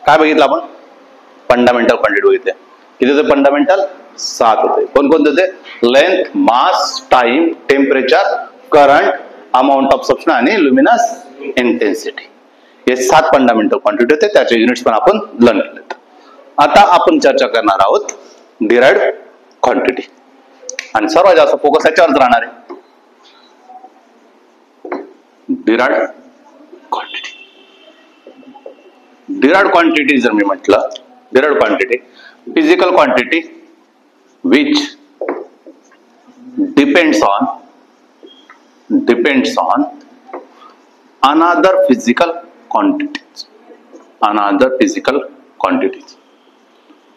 काय बघितलं आपण? फंडामेंटल क्वांटिटी बघितले. किती होते फंडामेंटल? 7 होते. कोणकोणते होते? Length, mass, time, temperature, current, amount of substance आणि लुमिनस इंटेन्सिटी. हे 7 फंडामेंटल क्वांटिटी होते. त्याचे युनिट्स पण आपण लर्न केलेत. आता आपण चर्चा करणार आहोत डिराइव्हड क्वांटिटी आणि सर्वात जास्त फोकस याच्यावरच राहणार आहे. Derived quantity. डिराइव्हड क्वांटिटी जर मी म्हटलं, derived quantity physical quantity which depends on another physical quantities.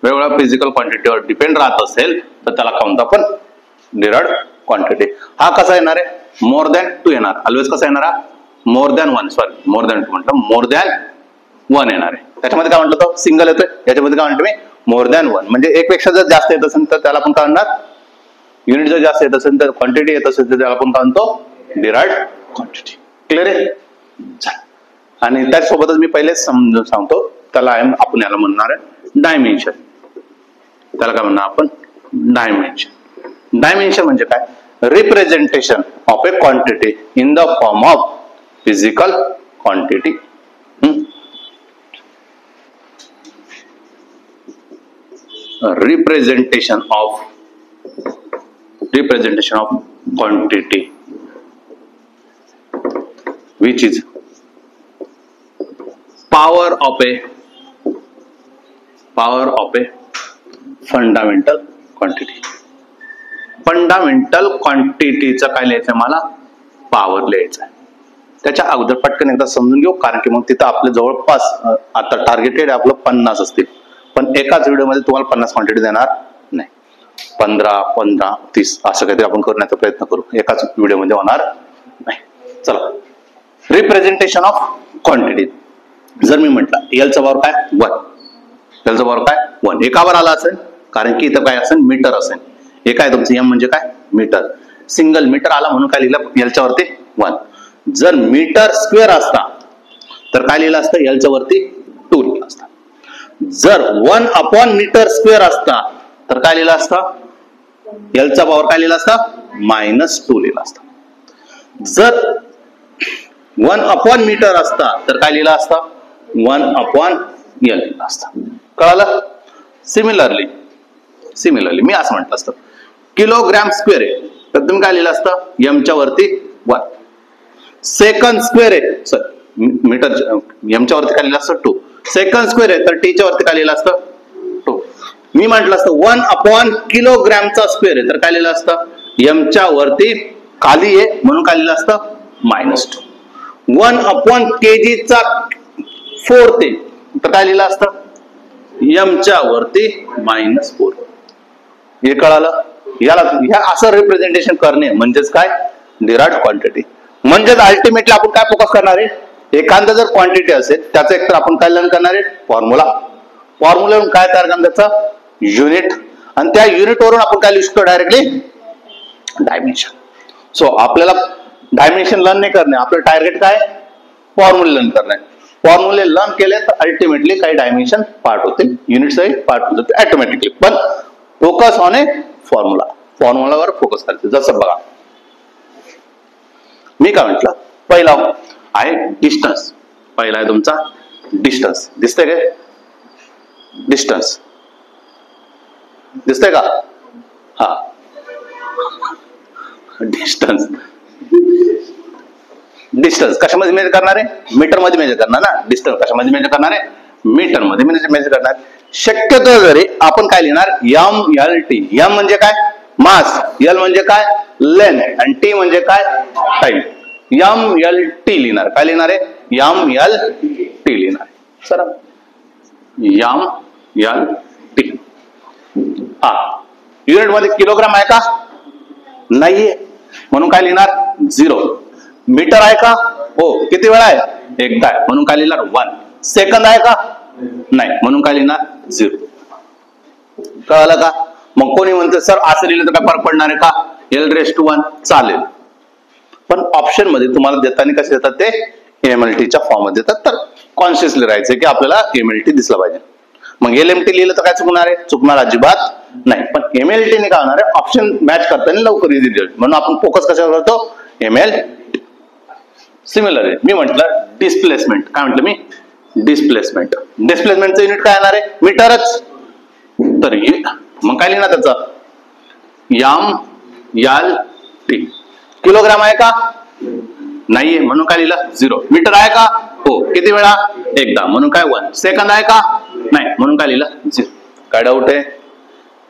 वेगवेगळ्या फिजिकल क्वांटिटीवर डिपेंड राहत असेल तर त्याला काय म्हणतो आपण? Derived quantity. हा कसा येणार आहे? मोर दॅन 2 येणार. ऑलवेज कसा येणार? More than 1. Sorry, more than 2 म्हटलं, मोर दॅन 1 येणार आहे. त्याच्यामध्ये काय म्हटलं? तो सिंगल येतोय. याच्यामध्ये काय म्हणतो मी? More than 1. म्हणजे एक पेक्षा जर जास्त येत असेल तर त्याला आपण काय म्हणणार? युनिट जर जास्त येत असेल तर, क्वांटिटी येत असेल तर त्याला आपण काय म्हणतो? Derived quantity. क्लिअर आहे? आणि त्याचसोबतच मी पहिले समजून सांगतो, त्याला आपण याला म्हणणार आहे डायमेन्शन. त्याला काय म्हणणार आपण? डायमेन्शन. डायमेन्शन म्हणजे काय? Representation of A quantity in the form of physical quantity. representation of quantity which is power of a fundamental quantity. Fundamental क्वांटिटीचं काय लिहायचं मला? पॉवर लिहायचं आहे. त्याच्या अगोदर पटकन एकदा समजून घेऊ, कारण की मग तिथं आपल्या जवळपास आता टार्गेटेड आपलं 50 असतील, पण एकाच व्हिडिओमध्ये तुम्हाला 50 क्वांटिटी देणार नाही. 15, 30 असं काहीतरी आपण करण्याचा प्रयत्न करू. एकाच व्हिडिओमध्ये होणार नाही. चला, रिप्रेझेंटेशन ऑफ क्वांटिटी. जर मी म्हटलं एलचा पावर काय? 1. एलचा पावर काय? 1. एकावर आला असेल, कारण की इथं काय असेल? मीटर असेल. एक आहे तुमचं एम म्हणजे काय? मीटर. सिंगल मीटर आला म्हणून काय लिहिलं? एलच्या वरती 1. जर मीटर स्क्वेअर असता तर काय लिहिलं असतं? एलच्या वरती 2 लिहिलं असतं. जर 1 अपॉन मीटर स्क्वेअर असता तर काय लिहिलं असतं? एलचा पॉवर काय लिहिला असता? -2 लिहिला असता. जर 1 अपॉन मीटर असता तर काय लिहिला असता? 1 अपॉन एल लिहिला असता. कळालं? सिमिलरली मी असं म्हटलं असतं, किलोग्राम स्क्वेअर आहे तर तुम्ही काय लिहिलं असतं? एमच्या वरती 1. सेकंड स्क्वेअर आहे, सॉरी मीटर एमच्या वरती काय लिहिलं असतं? 2. सेकंड स्क्वेअर आहे तर टीच्या वरती काय लिहिलं असतं? 2. मी म्हटलं असतं 1 अपॉन किलोग्रामचा स्क्वेअर आहे तर काय लिहिलं असतं? एमच्या वरती खाली आहे म्हणून काय लिहिलं असतं? -2. 1 अपॉन केजीचा 4 ते तर काय लिहिलं असतं? एमच्या वरती -4. हे कळालं? याला असं रिप्रेझेंटेशन करणे म्हणजेच काय? Derived quantity. म्हणजेच अल्टिमेटली आपण काय फोकस करणार आहे? एखादा जर क्वांटिटी असेल त्याचं एक तर आपण काय लर्न करणार आहे? फॉर्म्युला काय तयार करणार? त्याचं युनिट. आणि त्या युनिट वरून आपण काय लिहू शकतो? Directly dimension. सो आपल्याला डायमेन्शन लर्न नाही करणे, आपलं टार्गेट काय? फॉर्म्युला लर्न करणे. फॉर्म्युले लर्न केले तर अल्टिमेटली काही डायमेन्शन पार्ट होते, युनिट्स पार्ट होते ऑटोमॅटिकली. पण फोकस ऑन ए फॉर्म्युलावर फोकस करायचं. जसं बघा, मी काय म्हटलं? पहिला आहे डिस्टन्स. पहिला आहे तुमचा डिस्टन्स. दिसतंय काय? डिस्टन्स दिसतंय का? हा, डिस्टन्स कशामध्ये मेजर करणार आहे? मीटर मध्ये मेजर करणार ना. डिस्टन्स कशामध्ये मेजर करणार आहे? मीटर मध्ये मेजर करणार. शक्यतो जरी आपण काय लिहिणार? MLT. एम म्हणजे काय? मास. एल म्हणजे काय? लेंथ. आणि टी म्हणजे काय? टाइम. MLT लिहिणार. काय लिहिणार आहे? MLT लिहिणार. Sir MLT. हा, युनिट मध्ये किलोग्राम आहे का? नाहीये म्हणून काय लिहिणार? 0. मीटर आहे का? हो. किती वेळा आहे? एकदा आहे म्हणून काय लिहिणार? 1. सेकंद आहे का? नाही म्हणून काय लिहिणार? 0. कळलं का? मग कोणी म्हणते सर असं लिहिलं तर काय फरक पडणार आहे का? L⁻⁴ चालेल, पण ऑप्शन मध्ये तुम्हाला देताना कसे देतात? ते MLT च्या फॉर्म मध्ये देतात. तर कॉन्शियसली राहायचं की आपल्याला एमएलटी दिसला पाहिजे. मग एलएमटी लिहिलं तर काय चुकणार आहे? चुकणार अजिबात नाही. पण एमएलटी ने काय होणार आहे? ऑप्शन मॅच करताना लवकर रिझल्ट, म्हणून आपण फोकस कशावर करतो? एमएल. सिमिलर आहे, मी म्हटलं डिस्प्लेसमेंट. काय म्हटलं मी? डिस्प्लेसमेंट. डिस्प्लेसमेंटचं युनिट काय येणार आहे? मीटरच. तर मग काय लिहिणार त्याचं? याम याल टी. किलोग्राम आहे का? नाहीये, म्हणून काय लिहिलं? 0. मीटर आहे का? हो. किती वेळा? एकदा, म्हणून काय 1. सेकंद आहे का? नाही, म्हणून काय लिहिलं? 0. काय डाऊट आहे?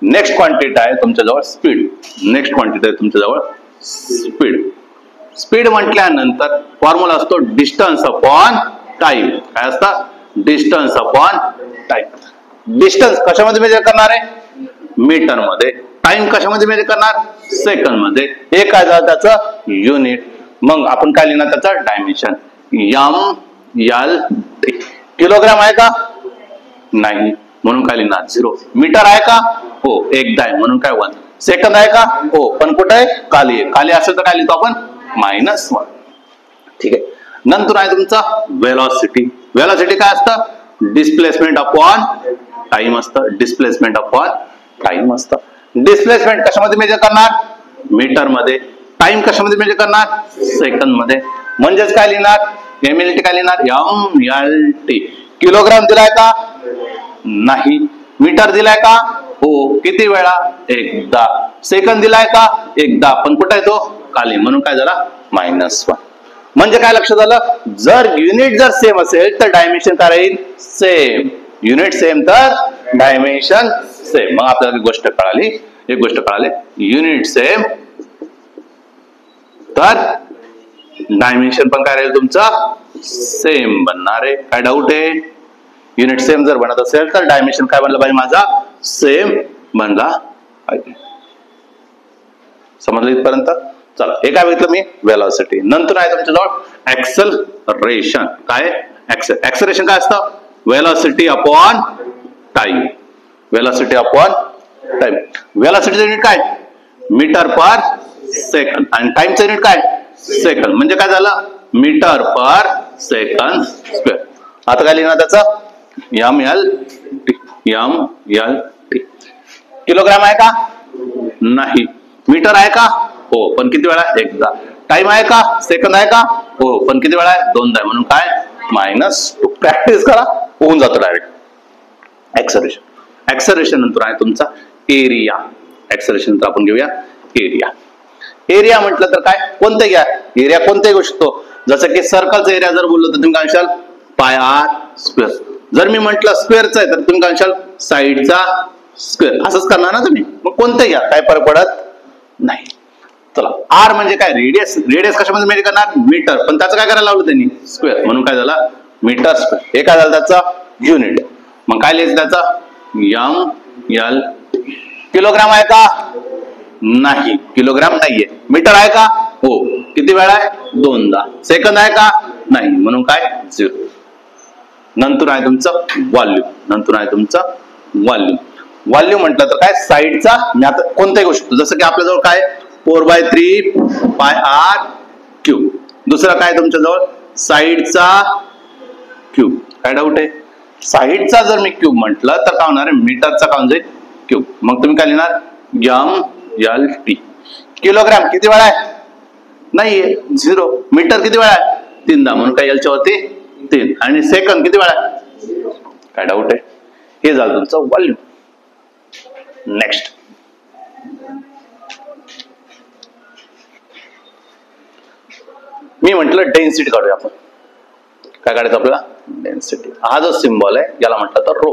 नेक्स्ट क्वांटिटी आहे तुमच्याजवळ स्पीड. नेक्स्ट क्वांटिटी आहे तुमच्याजवळ स्पीड. स्पीड म्हटल्यानंतर फॉर्म्युला असतो डिस्टन्स अपॉन टाइम. काय असतं? Distance upon time. डिस्टन्स कशामध्ये मेजर करणार आहे? मीटर मध्ये. टाइम कशामध्ये मेजर करणार? सेकंद मध्ये. हे काय झालं त्याचं? युनिट. मग आपण काय लिहिणार त्याचं? Dimension. M L T. Kilogram आहे का? नाही, म्हणून काय लिहिणार? 0. मीटर आहे का? हो. एकदा आहे, म्हणून काय 1. सेकंद आहे का? हो. पण कुठे आहे? खाली आहे. खाली असेल तर काय लिहितो आपण? -1. ठीक आहे. नंतर आहे तुमचा वेलॉसिटी. वेलॉसिटी काय असतं? डिस्प्लेसमेंट अपॉन टाइम असतं. डिस्प्लेसमेंट अपॉन टाइम असतं. डिस्प्लेसमेंट कशामध्ये मेजर करणार? मीटर मध्ये. टाइम कशामध्ये मेजर करणार? सेकंद मध्ये. म्हणजेच काय लिहिणार? एमएलटी काय लिहिणार? M L T. किलोग्राम दिलाय का? नाही. मीटर दिलाय का? हो. किती वेळा? एकदा. सेकंद दिलाय का? एकदा. पण कुठे आहे तो? खाली, म्हणून काय झाला? -1. म्हणजे काय लक्षात आलं? जर युनिट जर सेम असेल तर डायमेन्शन काय राहील? सेम. युनिट सेम तर डायमेन्शन सेम. मग आपल्याला एक गोष्ट कळाली, युनिट सेम तर डायमेन्शन पण काय राहील तुमचं? सेम बनणार आहे. काय डाऊट आहे? युनिट सेम जर बनत असेल तर डायमेन्शन काय बनला पाहिजे माझा? सेम बनला पाहिजे. समजलं इथपर्यंत? चला, हे काय बघितलं मी? वेलॉसिटी. नंतर आहे तुमच्याजवळ ऍक्सेलरेशन. काय? ऍक्सेलरेशन काय असतं? Velocity upon time. Velocity upon time. वेलॉसिटीचं युनिट काय? Metre per second. आणि टाइमचं युनिट काय? सेकंद. म्हणजे काय झालं? Metre per second square. आता काय लिहिणार त्याचं? M L T. M L T. Kilogram आहे का? नाही. मीटर आहे का? हो. पण किती वेळा? एकदा. टाइम आहे का? सेकंद आहे का? हो. पण किती वेळा आहे? 2दा. म्हणून काय? -2. प्रॅक्टिस करा, होऊन जातं डायरेक्ट. ऍक्सेलरेशन. ऍक्सेलरेशन नंतर आहे तुमचा एरिया. ऍक्सेलरेशन नंतर आपण घेऊया एरिया. एरिया म्हटलं तर काय? कोणते घ्या? एरिया कोणते घेऊ शकतो? जसं की सर्कलचा एरिया जर बोललो तर तुम्ही काय म्हणशाल? πr². जर मी म्हटलं स्क्वेअरचा आहे तर तुम्ही काय म्हणशाल? साईडचा स्क्वेअर. असंच करणार ना तुम्ही. मग कोणते घ्या, काय फरक पडत नाही. चला, आर म्हणजे काय? रेडियस. रेडियस कशामध्ये मेजर करणार? मीटर. पण त्याचं काय करायला लावलं त्यांनी? स्क्वेअर. म्हणून काय झाला? Metre square. हे काय झालं त्याचं? युनिट. मग काय लिहायचं त्याचं? M L. किलोग्राम आहे का? नाही. किलोग्राम नाहीये. मीटर आहे का? हो. किती वेळा आहे? 2दा. सेकंद आहे का? नाही. म्हणून काय? 0. नंतर आहे तुमचं व्हॉल्यूम. नंतर आहे तुमचं व्हॉल्यूम. व्हॉल्यूम म्हटलं तर काय? साईडचा. मी आता कोणत्याही घेऊ शकतो. जसं की आपल्याजवळ काय? 4/3 πr³. दुसरं काय तुमच्याजवळ? साईडचा क्यूब. काय डाऊट आहे? साईडचा जर मी क्यूब म्हटलं तर काय होणार आहे? मीटरचा काय होऊन जाईल? क्यूब. मग तुम्ही काय लिहिणार? M L T. किलोग्राम किती वेळा आहे? नाहीये. 0. मीटर किती वेळा आहे? 3दा. म्हणून काय? एलच्या वरती 3. आणि सेकंद किती वेळा आहे? काय डाऊट आहे? हे झालं तुमचं व्हॉल्यूम. नेक्स्ट मी म्हटलं डेन्सिटी काढूया आपण. काय काढायचं आपल्याला? डेन्सिटी. हा जो सिम्बॉल आहे याला म्हटलं तर रो.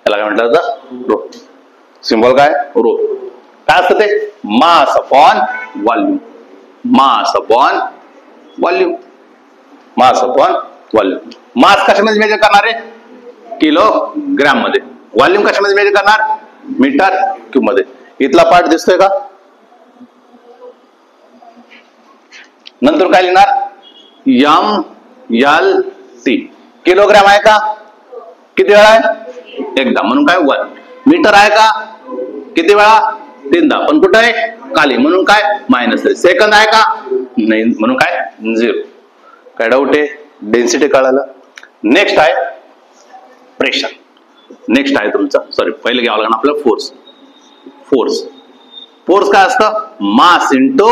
याला काय म्हटलं जातं? रो. सिम्बॉल काय? रो. काय असतं ते? Mass upon volume. Mass upon volume. Mass upon volume. Mass कशामध्ये मेजर करणार आहे? किलोग्राम मध्ये. व्हॉल्यूम कशामध्ये मेजर करणार? मीटर क्यूब मध्ये. इथला पार्ट दिसतोय का? नंतर काय लिहिणार? M L T. किलोग्राम आहे का? किती वेळा आहे? एकदा. म्हणून काय? 1. मीटर आहे का? किती वेळा? 3दा. पण कुठं आहे? खाली. म्हणून काय? -3. सेकंद आहे का? नाही. म्हणून काय? 0. काय डाऊट आहे? डेन्सिटी कळालं? नेक्स्ट आहे प्रेशर. नेक्स्ट आहे तुमचं, सॉरी पहिले घ्यावं लागणार आपल्याला फोर्स. फोर्स फोर्स काय असतं? Mass into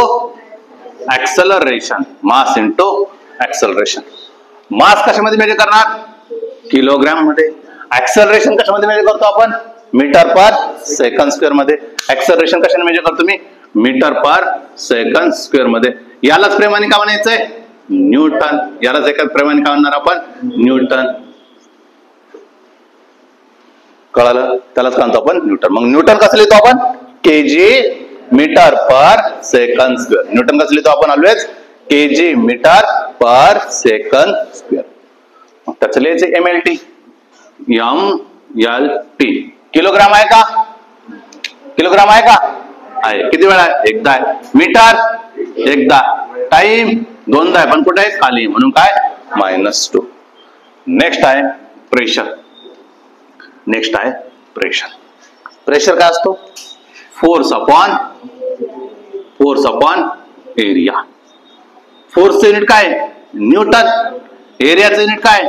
acceleration. Mass into acceleration. Mass कशामध्ये मेजर करणार? किलोग्राम मध्ये. ऍक्सलरेशन कशामध्ये मेजर करतो आपण? मीटर पर सेकंड स्क्वेअर मध्ये. ऍक्सलरेशन कशाने मेजर करतो मी? मीटर पर सेकंड स्क्वेअर मध्ये. यालाच प्रेमाने का म्हणायचंय? न्यूटन. यालाच एका प्रेमाने का म्हणणार आपण? न्यूटन. कळालं? त्यालाच का म्हणतो आपण? न्यूटन. मग न्यूटन कसं लिहितो आपण? KG metre per second square. Newton कसं लिहितो आपण always? KG metre per second square. मग त्याचं लिहायचं MLT. MLT. किलोग्राम आहे का? किलोग्राम आहे का? आहे. किती वेळा आहे? एकदा आहे. मीटर एकदा. टाइम दोनदा आहे, पण कुठे आहे? खाली, म्हणून काय? -2. नेक्स्ट आहे प्रेशर. नेक्स्ट आहे प्रेशर. प्रेशर काय असतो? Force upon area. फोर्सचं युनिट काय? न्यूटन. एरियाचं युनिट काय?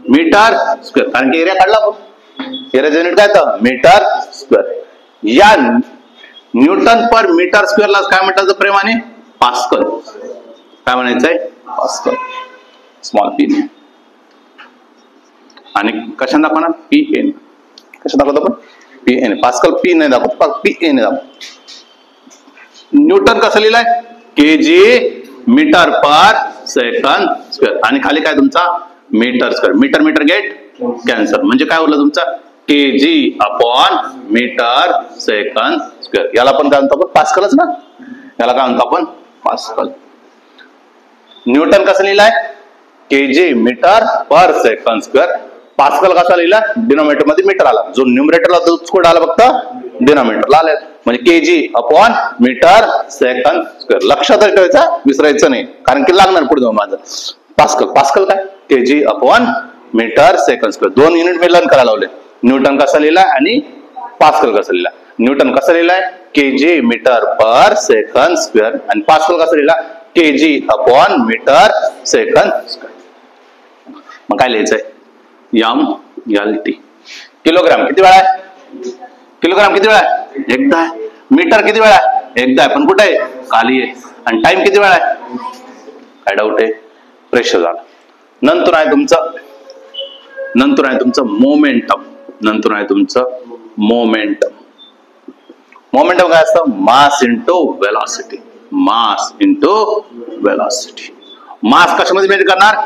Metre square. कारण की एरिया काढला आपण. एरियाचं युनिट काय तर? Metre square. या न्यूटन पर मीटर स्क्वेअरला काय म्हणतात प्रेमाने? पास्कल. काय म्हणायचंय? पास्कल. Small P. आणि कशाने दाखवणार? PN. कशा दाखवतो आपण? PN. पास्कल पी नाही दाखवतो, PN दाखवतो. न्यूटन कसं लिहिलंय? KG metre per second square. आणि खाली काय तुमचा? Metre square. Metre metre get cancel. म्हणजे काय उरलं तुमचा? KG upon metre second square. याला पण काय म्हणतो आपण? पास्कलच ना. याला काय म्हणतो आपण? पास्कल. न्यूटन कसं लिहिलंय? KG metre per second square. Pascal कसा लिहिला? डिनोमिनेटर मध्ये मीटर आला. जो न्यूमरेटरला तोच कोड आला, फक्त डिनोमिनेटरला आला. म्हणजे KG upon metre second square. लक्षातच ठेवायचं, विसरायचं नाही, कारण की लागणार पुढे जाऊन माझं. पास्कल. पास्कल काय? KG upon metre second square. दोन युनिट मी लर्न करायला लावले. न्यूटन कसा लिहिला आणि पास्कल कसा लिहिला. न्यूटन कसं लिहिलाय? KG metre per second square. आणि पास्कल कसं लिहिला? KG upon metre second square. मग काय लिहायचंय? MLT. किलोग्राम किती वेळा आहे? किलोग्राम किती वेळा आहे? एकदा आहे. मीटर किती वेळा आहे? एकदा आहे, पण कुठे आहे? खाली आहे. आणि टाइम किती वेळा आहे? काय डाऊट आहे? प्रेशर झालं. नंतर आहे तुमचं मोमेंटम. नंतर आहे तुमचं मोमेंटम. मोमेंटम काय असतं? Mass into velocity. Mass into velocity. Mass कशामध्ये मेजर करणार?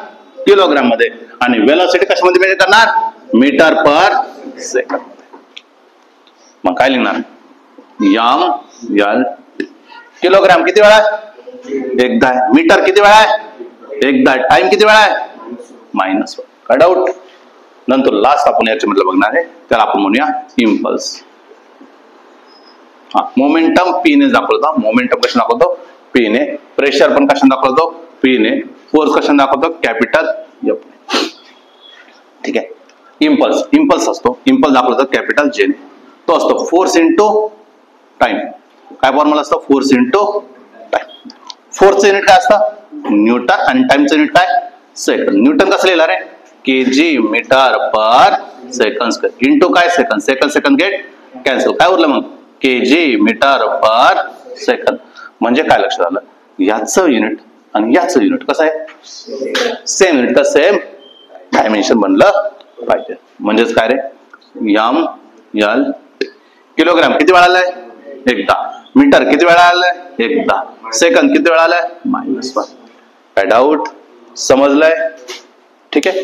किलोग्राम मध्ये. आणि वेलॉसिटी कशामध्ये मेजर करणार? Metre per second. मग काय लिहिणार? MLT. किलोग्राम किती वेळा आहे? एकदा आहे. मीटर किती वेळा आहे? एकदा आहे. टाइम किती वेळा आहे? -1. काय डाऊट? नंतर लास्ट आपण याच्यामधलं बघणार आहे, त्याला आपण म्हणूया इम्पल्स. मोमेंटम P ने दाखवतो. मोमेंटम कशा दाखवतो? P ने. प्रेशर पण कशा दाखवतो? P ने. फोर्स कशा दाखवतो? Capital F. ठीक आहे. इम्पल्स असतो. इम्पल्स दाखवतो कॅपिटल J ने. तो असतो फोर्स इंटू टाइम. काय फॉर्म्युला असतो? Force into time. फोर्सचं युनिट काय असतं? न्यूटन. आणि टाइमचं युनिट काय? सेकंड. न्यूटन कसं लिहिलं रे? KG metre per second square. Into काय? सेकंड. Second get cancel. काय उरलं मग? KG metre per second. म्हणजे काय लक्षात आलं? याचं युनिट आणि याचं युनिट कसं आहे? Same unit. तर सेम डायमेन्शन बनलं पाहिजे. म्हणजेच काय रे? MLT. किलोग्राम किती वेळा आलाय? एकदा. मीटर किती वेळा आलाय? एकदा. सेकंद किती वेळा आलाय? -1. काय डाऊट? समजलंय? ठीक आहे.